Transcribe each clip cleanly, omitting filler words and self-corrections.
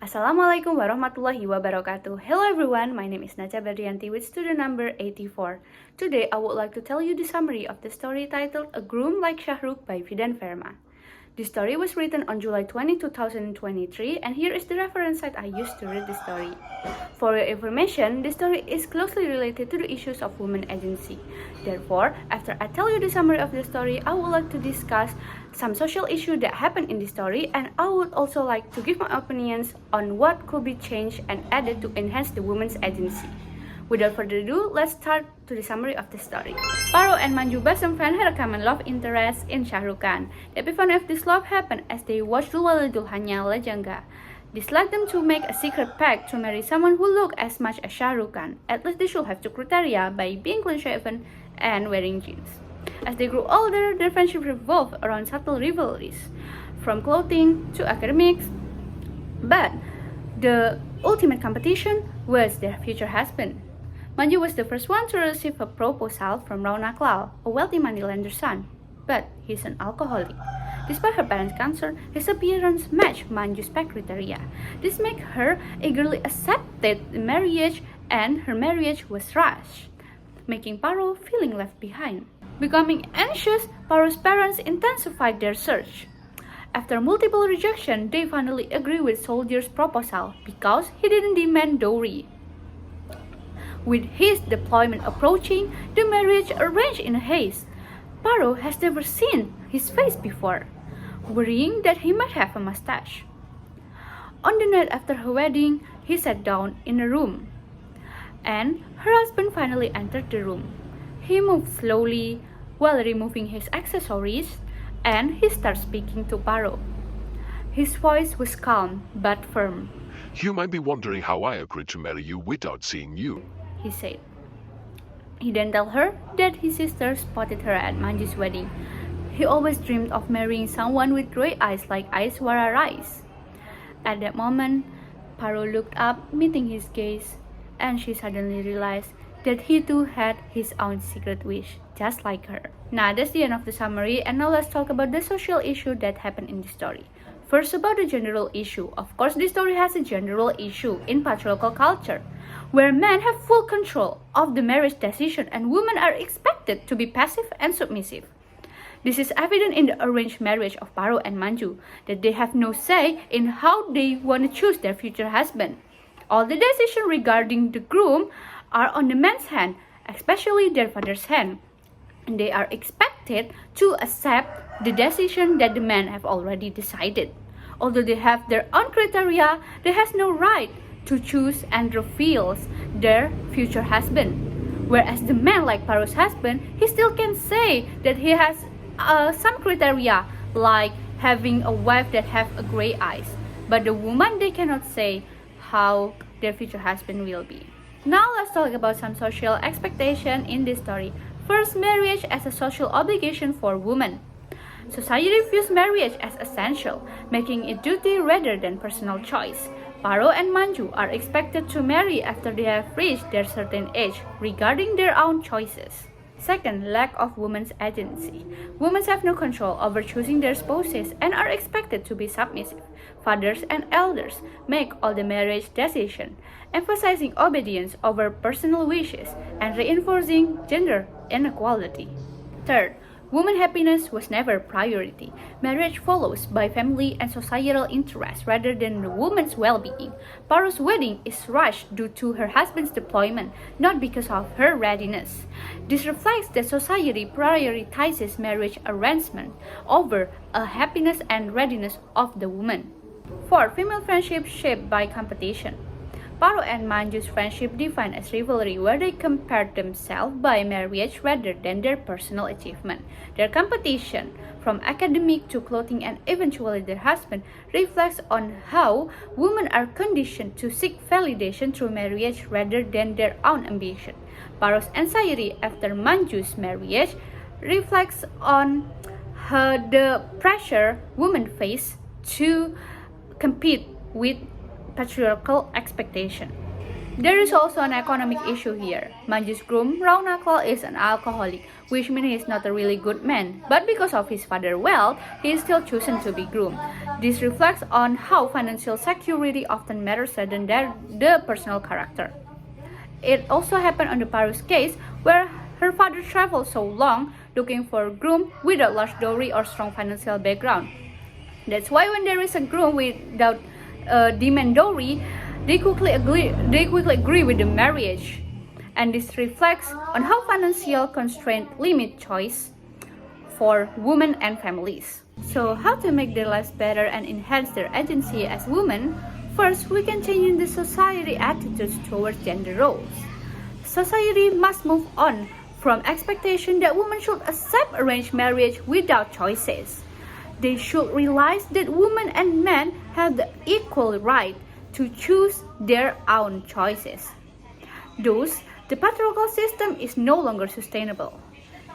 Assalamualaikum warahmatullahi wabarakatuh. Hello everyone, my name is Nacha Berdianti with student number 84. Today I would like to tell you the summary of the story titled A Groom Like Shahrukh by Vidhan Verma. The story was written on July 20, 2023 and here is the reference site I used to read the story. For your information, the story is closely related to the issues of women agency. Therefore, after I tell you the summary of the story, I would like to discuss some social issues that happened in the story, and I would also like to give my opinions on what could be changed and added to enhance the women's agency. Without further ado, let's start to the summary of the story. Paro and Manju best friend had a common love interest in Shahrukh Khan. The epiphany of this love happened as they watched Dulwale Dulhania Lejanga. This led them to make a secret pact to marry someone who looked as much as Shahrukh Khan. At least they should have two criteria by being clean-shaven and wearing jeans. As they grew older, their friendship revolved around subtle rivalries, from clothing to academics. But the ultimate competition was their future husband. Manju was the first one to receive a proposal from Raunak Lal, a wealthy moneylender's son, but he's an alcoholic. Despite her parents' concern, his appearance matched Manju's criteria. This made her eagerly accepted the marriage, and her marriage was rushed, making Paro feeling left behind. Becoming anxious, Paro's parents intensified their search. After multiple rejections, they finally agreed with Soldier's proposal because he didn't demand dowry. With his deployment approaching, the marriage arranged in haste. Paro has never seen his face before, worrying that he might have a mustache. On the night after her wedding, he sat down in a room, and her husband finally entered the room. He moved slowly while removing his accessories, and he started speaking to Paro. His voice was calm but firm. You might be wondering how I agreed to marry you without seeing you, he said. He then told her that his sister spotted her at Manju's wedding. He always dreamed of marrying someone with gray eyes like Aishwarya Rai's. At that moment, Paro looked up, meeting his gaze, and she suddenly realized that he too had his own secret wish, just like her. Now that's the end of the summary, and now let's talk about the social issue that happened in the story. First, about the general issue. Of course, this story has a general issue in patriarchal culture, where men have full control of the marriage decision and women are expected to be passive and submissive. This is evident in the arranged marriage of Paro and Manju, that they have no say in how they want to choose their future husband. All the decisions regarding the groom are on the man's hand, especially their father's hand, and they are expected to accept the decision that the men have already decided. Although they have their own criteria, they have no right to choose and reveal their future husband. Whereas the man, like Paro's husband, he still can say that he has some criteria, like having a wife that have a gray eyes. But the woman, they cannot say how their future husband will be. Now let's talk about some social expectation in this story. First, marriage as a social obligation for women. Society views marriage as essential, making it duty rather than personal choice. Paro and Manju are expected to marry after they have reached their certain age, regarding their own choices. Second, lack of women's agency. Women have no control over choosing their spouses and are expected to be submissive. Fathers and elders make all the marriage decisions, emphasizing obedience over personal wishes and reinforcing gender inequality. Third, women's happiness was never a priority. Marriage follows by family and societal interests rather than the woman's well-being. Paro's wedding is rushed due to her husband's deployment, not because of her readiness. This reflects that society prioritizes marriage arrangement over a happiness and readiness of the woman. Fourth, female friendship shaped by competition. Paro and Manju's friendship defined as rivalry, where they compared themselves by marriage rather than their personal achievement. Their competition, from academic to clothing and eventually their husband, reflects on how women are conditioned to seek validation through marriage rather than their own ambition. Paro's anxiety after Manju's marriage reflects on the pressure women face to compete with patriarchal expectation. There is also an economic issue here. Manju's groom, Nacha, is an alcoholic, which means he is not a really good man. But because of his father's wealth, he is still chosen to be groom. This reflects on how financial security often matters rather than the personal character. It also happened on the Paru's case, where her father traveled so long looking for a groom without large dowry or strong financial background. That's why when there is a groom without demand dowry, they quickly agree with the marriage. And this reflects on how financial constraints limit choice for women and families. So how to make their lives better and enhance their agency as women? First, we can change the society attitudes towards gender roles. Society must move on from expectation that women should accept arranged marriage without choices. They should realize that women and men have the equal right to choose their own choices. Thus, the patriarchal system is no longer sustainable.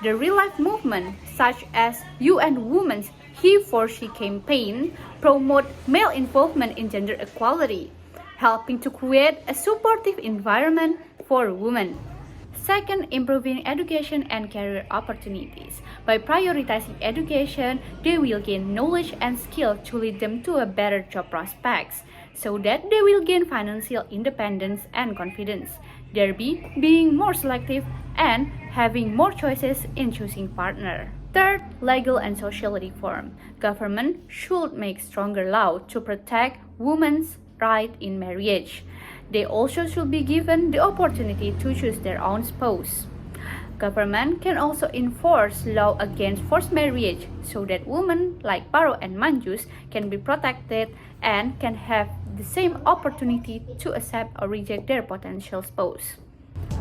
The real-life movement, such as UN Women's He for She campaign, promote male involvement in gender equality, helping to create a supportive environment for women. Second, improving education and career opportunities. By prioritizing education, they will gain knowledge and skill to lead them to a better job prospects, so that they will gain financial independence and confidence, thereby being more selective and having more choices in choosing partner. Third, legal and social reform. Government should make stronger law to protect women's right in marriage. They also should be given the opportunity to choose their own spouse. Government can also enforce law against forced marriage so that women like Paro and Manjus can be protected and can have the same opportunity to accept or reject their potential spouse.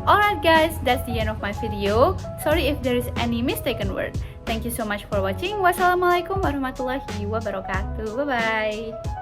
Alright guys, that's the end of my video. Sorry if there is any mistaken word. Thank you so much for watching. Wassalamualaikum warahmatullahi wabarakatuh. Bye bye.